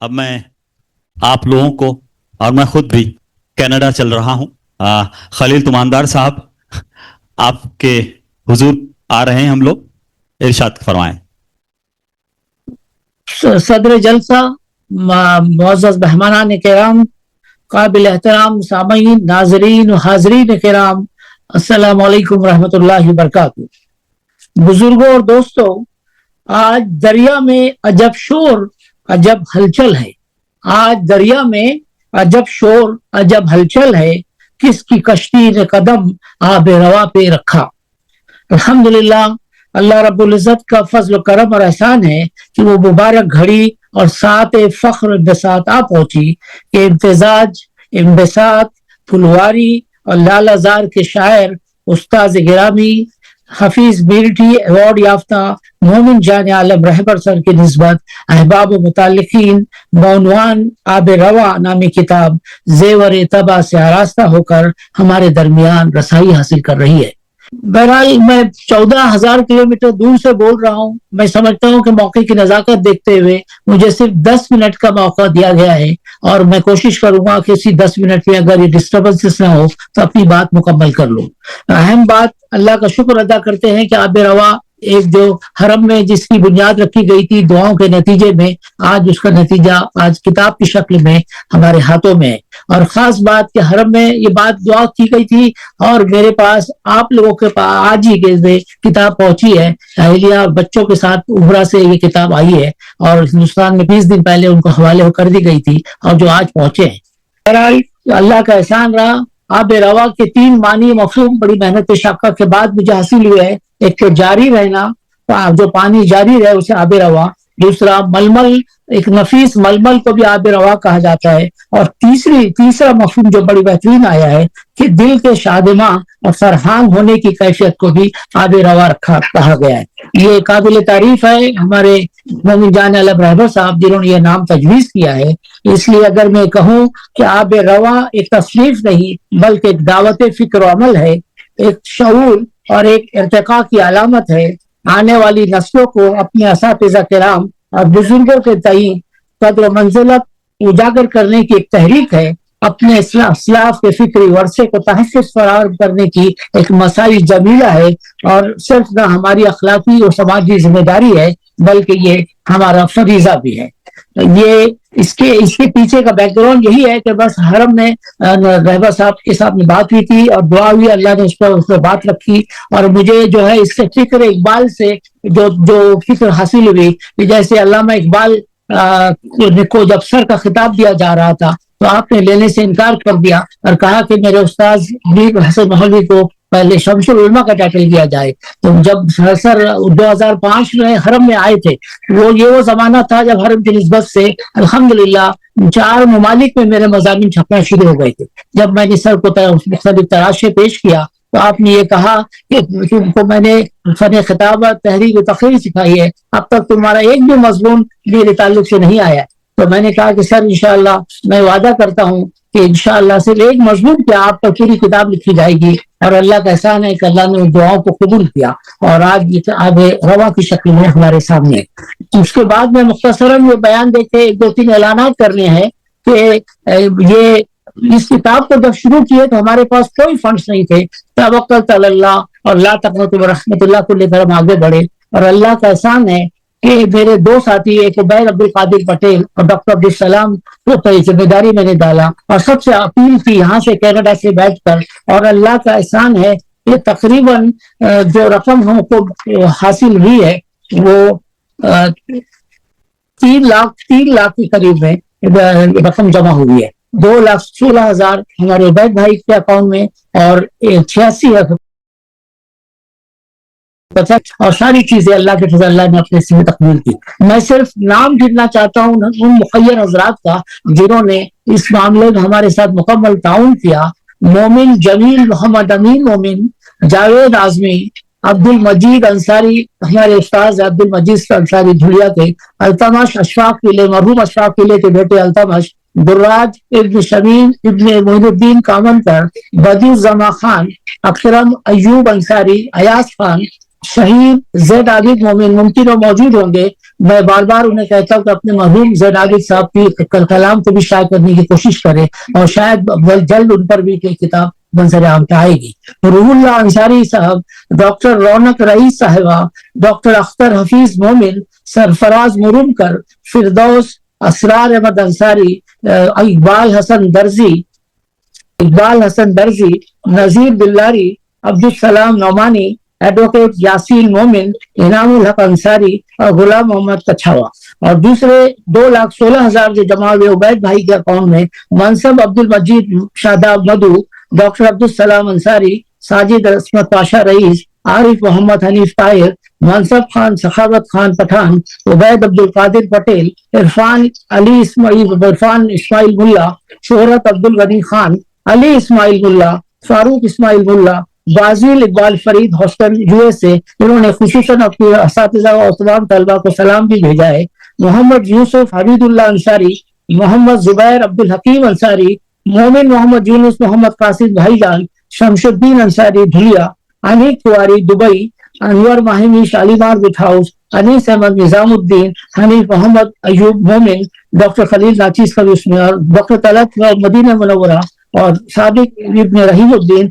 अब मैं आप लोगों को और मैं खुद भी कनाडा चल रहा हूं। खलील तुमानदार साहब आपके हुजूर आ रहे हैं, हम लोग इरशाद फरमाएं। सदर जलसा, मुअज़्ज़ज़ मेहमानान किराम, काबिल एहतराम सामीन, नाज़रीन व हाज़रीन किराम, अस्सलामु अलैकुम रहमतुल्लाहि व बरकातुहू। बुजुर्गों और दोस्तों, आज दरिया में अजब शोर अजब हलचल है। आज दरिया में अजब शोर अजब हलचल है, किसकी कश्ती ने कदम आबे रवा पे रखा। अल्हम्दुलिल्लाह, अल्लाह रब्बुल इज़्ज़त का फज़ल करम और एहसान है कि वो मुबारक घड़ी और साथ फख्र बिसात आ पहुंची कि इम्तिजाज, इम्बिसात, फुलवारी और लालाजार के शायर उस्ताद गिरामी हफीज बीरठी अवार्ड याफ्ता मोमिन जान आलम रहबर सर की निस्बत अहबाब मुतालिकीन बउनवान आब रवा नामी किताब जेवर तबा से आरास्ता होकर हमारे दरमियान रसाई हासिल कर रही है। बहरहाल मैं 14,000 किलोमीटर दूर से बोल रहा हूँ। मैं समझता हूँ कि मौके की नजाकत देखते हुए मुझे सिर्फ 10 मिनट का मौका दिया गया है और मैं कोशिश करूंगा कि इसी 10 मिनट में अगर ये डिस्टर्बेंसेस ना हो तो अपनी बात मुकम्मल कर लूं। अहम बात, अल्लाह का शुक्र अदा करते हैं कि आब रवा एक जो हरम में जिसकी बुनियाद रखी गई थी दुआओं के नतीजे में, आज उसका नतीजा आज किताब की शक्ल में हमारे हाथों में है। और खास बात कि हरम में ये बात दुआ की गई थी और मेरे पास आप लोगों के पास आज ही के किताब पहुंची है। अहलिया और बच्चों के साथ उमरा से ये किताब आई है और हिंदुस्तान में 20 दिन पहले उनको हवाले कर दी गई थी और जो आज पहुंचे हैं। बहरहाल अल्लाह का एहसान रहा। आब रवा के 3 मानी मफहूम बड़ी मेहनत शक्का के बाद मुझे हासिल हुए हैं। एक तो जारी रहना, जो पानी जारी रहे उसे आब रवा। दूसरा मलमल, एक नफीस मलमल को भी आब रवा कहा जाता है। और तीसरा मफहूम जो बड़ी बेहतरीन आया है कि दिल के शादिमा और फरहान होने की कैफियत को भी आब रवा कहा गया है। ये काबिल तारीफ है हमारे मोमिन जान आलम रहबर साहब जिन्होंने ये नाम तजवीज किया है। इसलिए अगर मैं कहूँ कि आब रवा एक तसनीफ नहीं बल्कि एक दावत फिक्र अमल है, एक शऊर और एक इर्तिका की अलामत है। आने वाली नस्लों को अपने असातिज़ा किराम और बुजुर्गों के तई कद्र मंजिलत उजागर करने की एक तहरीक है। अपने इस्लाफ के फिक्री वर्षे को तहफ़्फ़ुज़ फराहम करने की एक मसाई जमीला है और सिर्फ न हमारी अखलाकी और समाजी जिम्मेदारी है बल्कि ये हमारा फरीजा भी है। ये इसके पीछे का बैकग्राउंड यही है कि बस हरम में रहबर साहब के साथ में बात हुई थी और दुआ हुई, अल्लाह ने उस पर बात रखी और मुझे जो है इससे फिक्र इकबाल से जो फिक्र हासिल हुई कि जैसे अल्लामा इकबाल को जब सर का खिताब दिया जा रहा था तो आपने लेने से इनकार कर दिया और कहा कि मेरे उस्ताद मीर हसन महलवी को पहले शमसुल उलमा का टाइटल दिया जाए। तो जब सर 2005 में हरम में आए थे वो जमाना था जब हरम की निस्बत से अल्हम्दुलिल्लाह 4 ममालिक में मेरे मज़ामिन छपना शुरू हो गए थे। जब मैंने सर को मुख्तलिफ तराशे पेश किया तो आपने ये कहा कि तुमको मैंने फन खिताबत तहरीर व तक़रीर सिखाई है, अब तक तुम्हारा एक भी मजमून मेरे ताल्लुक से नहीं आया। तो मैंने कहा कि सर इंशाअल्लाह मैं वादा करता हूँ कि इंशाअल्लाह सिर्फ एक मजमून क्या आप पर पूरी किताब लिखी जाएगी। और अल्लाह का एहसान है कि अल्लाह ने दुआओं को कबूल किया और आज आब रवा की शक्ल में हमारे सामने। उसके बाद में मुख्तसरन ये बयान देके 1-2-3 ऐलानात करने हैं कि ये इस किताब को जब शुरू किए तो हमारे पास कोई फंड्स नहीं थे। तवक्कल अल्लाह और ला तक़नतु मिन रहमतिल्लाह को लेकर हम आगे बढ़े और अल्लाह का एहसान है कि मेरे 2 साथी एक उबैद अब्दुल कादिर पटेल और डॉक्टर अब्दुल सलाम को जिम्मेदारी मैंने डाला और सबसे अपील की यहाँ से कनाडा से बैठकर। और अल्लाह का एहसान है कि तकरीबन जो रकम हमको हासिल हुई है वो 3 लाख के करीब में रकम जमा हुई है। 2,16,000 हमारे उबैद भाई के अकाउंट में और 86 और सारी चीजें अल्लाह के फजल अल्लाह ने अपने से तकमील की। मैं सिर्फ नाम गिनना चाहता हूँ उन मुखय्यर हजरात का जिन्होंने इस मामले में हमारे साथ मुकम्मल ताउन किया। मोमिन जमील मोहम्मद अमीन मोमिन, जावेद आजमी, अब्दुल मजीद अंसारी, हमारे उस्ताद अब्दुल मजीद अंसारी झुलिया के, अल्तमश अशफाक किले, मरहूम अशफाक किले के बेटे अल्तमश, दुर्राज इब्न शमीम इब्न मोइनुद्दीन कामनकर, बदीउज़्ज़मा खान, अकरम अयूब अंसारी, अयास खान, शहीद ज़ैद आबिद मोमिन मुमकिन मौजूद होंगे, میں بار بار انہیں کہتا ہوں کہ اپنے مرحوم زین عابد صاحب کی کلام کو بھی شائع کرنے کی کوشش کریں اور شاید جلد ان پر بھی کوئی کتاب منظر عام پہ آئے گی. روح اللہ انصاری صاحب, ڈاکٹر رونق رئیس صاحبہ, ڈاکٹر اختر حفیظ مومن, سرفراز مرمکر, فردوس, اسرار احمد انصاری, اقبال حسن درزی, نذیر بلاری, عبدالسلام نعمانی, ایڈوکیٹ یاسین مومن, انعام الحق انصاری اور غلام محمد کچھاوا. اور دوسرے 2,16,000 جو جمع ہوئے عبید بھائی کے اکاؤنٹ میں منصب عبد المجید شاداب مدو, ڈاکٹر عبدالسلام انصاری, ساجد عصمت پاشا رئیس, عارف محمد حنیف طاہر, منصب خان سخاوت خان پٹھان, عبید عبد القادر پٹیل, عرفان اسماعیل ملا, شہرت عبد الغنی خان, علی اسماعیل ملا, فاروق اسماعیل ملا, بازیل اقبال فرید ہاسٹل USA, انہوں نے خصوصاً اپنے اساتذہ اور تمام طلبہ کو سلام بھی بھیجا ہے. محمد یوسف حمید اللہ انصاری, محمد زبیر عبد الحکیم انصاری, مومن محمد یونس محمد قاصد بھائی جان, شمش الدین انصاری دھلیا, انیک تیواری دبئی, انور ماہمی شالیمار بٹ ہاؤس, انیس احمد نظام الدین, حنیف محمد ایوب مومن, ڈاکٹر خلیل ناچیز اور ڈاکٹر طلعت مدینہ منورہ اور سابق ابن رحیم الدین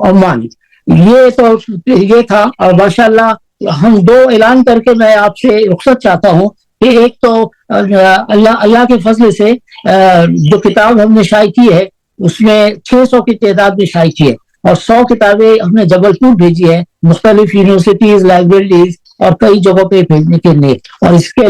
عمان. یہ تو یہ تھا. اور ماشاءاللہ ہم 2 اعلان کر کے میں آپ سے رخصت چاہتا ہوں کہ ایک تو اللہ کے فضل سے جو کتاب ہم نے شائع کی ہے اس میں 600 کی تعداد میں شائع کی ہے اور 100 کتابیں ہم نے جبل پور بھیجی ہے مختلف یونیورسٹیز, لائبریریز اور کئی جگہوں پہ بھیجنے کے لیے. اور اس کے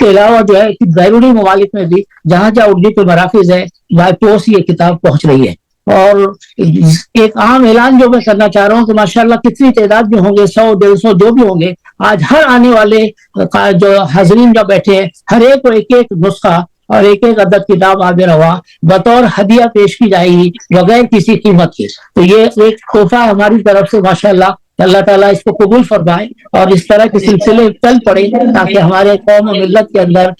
علاوہ جو ہے بیرونی ممالک میں بھی جہاں جہاں اردو کے مراکز ہے بائی پوسٹ یہ کتاب پہنچ رہی ہے. اور ایک عام اعلان جو میں کرنا چاہ رہا ہوں کہ ماشاءاللہ کتنی تعداد میں ہوں گے, 100, 150 جو بھی ہوں گے, آج ہر آنے والے جو حاضرین جو بیٹھے ہیں ہر ایک کو ایک نسخہ اور ایک عدد کتاب آگے روا بطور ہدیہ پیش کی جائے گی بغیر کسی قیمت کے. تو یہ ایک تحفہ ہماری طرف سے ماشاءاللہ, اللہ تعالیٰ اس کو قبول فرمائے اور اس طرح کے سلسلے چل پڑے تاکہ ہمارے قوم و ملت کے اندر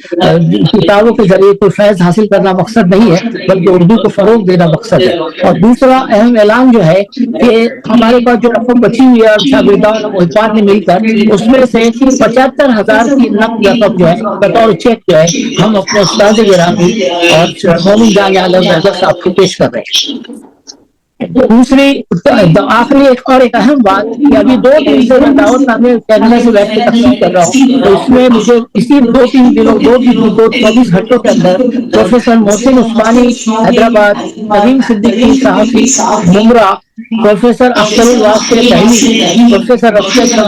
کتابوں کے ذریعے کوئی فیض حاصل کرنا مقصد نہیں ہے بلکہ اردو کو فروغ دینا مقصد ہے. اور دوسرا اہم اعلان جو ہے کہ ہمارے پاس جو رقم بچی ہوئی ہے شاگردان اور محبان نے مل کر اس میں سے 75,000 کی نقد رقم جو ہے بطور چیک جو ہے ہم اپنے استاد گرامی اور مومن جان عالم صاحب کو پیش کر رہے ہیں. دوسری آخری ایک اہم بات کہ ابھی 2 دن سے میں دعوت نامے کینیڈا سے بیٹھ کے تقسیم کر رہا ہوں تو اس میں مجھے اسی 2-3 دنوں 24 گھنٹوں کے اندر پروفیسر محسن عثمانی حیدرآباد, نوین صدیقی صحافی ممرا, پروفیسر اختر الواسطے دہلی, پروفیسر رفیق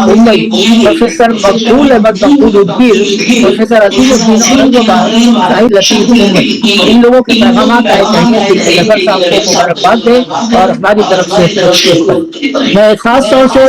ممبئی, پروفیسر مقبول احمد مقبول الدین, پروفیسر عظیم الدین اورنگ آباد, شاہد لطیف محمد, ان لوگوں کے پیغامات آئے کہیں نظر صاحب کو مبارکباد دیں اور ہماری طرف سے میں خاص طور سے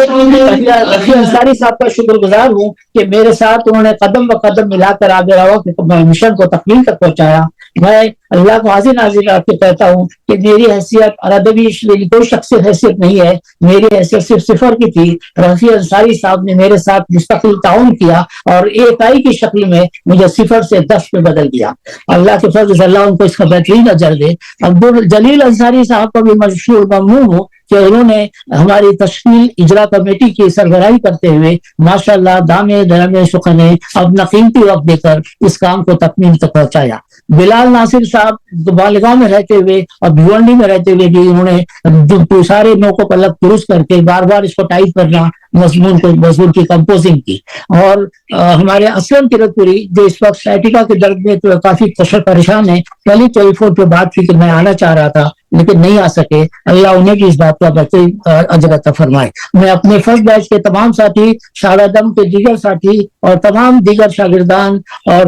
رفیع انصاری صاحب کا شکر گزار ہوں کہ میرے ساتھ انہوں نے قدم ب قدم ملا کر آگے رہا مشن کو تکمیل تک پہنچایا. میں اللہ کو حاضر ناظر آپ کو کہتا ہوں کہ میری حیثیت اور ادبی کوئی شخصی حیثیت نہیں ہے, میری حیثیت صرف 0 کی تھی. رفیع انصاری صاحب نے میرے ساتھ مستقل تعاون کیا اور ایکائی کی شکل میں مجھے 0 سے 10 پہ بدل دیا. اللہ کے فضل سے اللہ ان کو اس کا بہترین اجر دے. عبدالجلیل انصاری صاحب کا بھی مشہور ممنون ہوں کہ انہوں نے ہماری تشکیل اجرا کمیٹی کی سربراہی کرتے ہوئے ماشاءاللہ دامے درمے سخنے اپنا قیمتی وقت دے کر اس کام کو تکمیل تک پہنچایا. بلال ناصر صاحب مالیگاؤں میں رہتے ہوئے اور بھیونڈی میں رہتے ہوئے بھی انہوں نے سارے نوکوں کو الگ درست کر کے بار بار اس کو ٹائپ کرنا, مضمون کی کمپوزنگ کی. اور ہمارے اسلم کرت پوری جو اس وقت سائٹیکا کے درد میں کافی پریشان ہے, پہلی ٹیلیفون پہ بات کی کہ میں آنا چاہ رہا تھا لیکن نہیں آ سکے, اللہ انہیں بھی اس بات کا بہترین اجر عطا فرمائے. میں اپنے فرسٹ بیچ کے تمام ساتھی, شاہدم کے دیگر ساتھی اور تمام دیگر شاگردان اور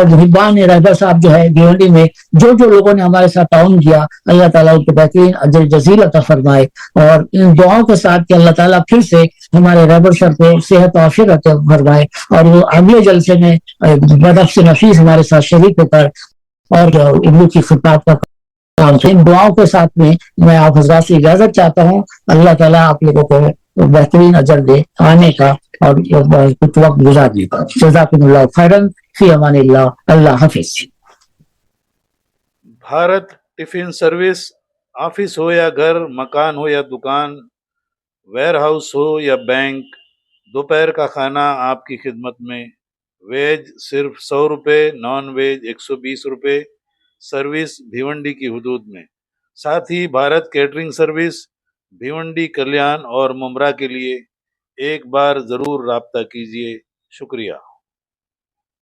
محبان رہبر صاحب جو ہے بھیونڈی میں جو لوگوں نے ہمارے ساتھ تعاون کیا, اللہ تعالیٰ ان کو بہترین اجر جزیل عطا فرمائے. اور ان دعاؤں کے ساتھ کہ اللہ تعالیٰ پھر سے ہمارے رہبر صاحب کو صحت و عافیت عطا فرمائے اور وہ اگلے جلسے میں بدف سے نفیس ہمارے ساتھ شریک ہو کر اور اردو کی خطاب کا ان دعاؤں کے ساتھ میں آپ حضرات سے اجازت چاہتا ہوں. اللہ تعالیٰ آپ لوگوں کو بہترین اجر دے آنے کا اور کچھ وقت گزارنے کا. جزاکم اللہ خیرن, فی امان اللہ, اللہ حافظ. بھارت ٹفن سروس, آفس ہو یا گھر, مکان ہو یا دکان, ویئر ہاؤس ہو یا بینک, दोपहर का खाना आपकी खिदमत में, वेज सिर्फ 100 रुपये, नॉन वेज 120 रुपये, सर्विस भिवंडी की हदूद में। साथ ही भारत कैटरिंग सर्विस भिवंडी, कल्याण और मुमरा के लिए एक बार ज़रूर राब्ता कीजिए। शुक्रिया।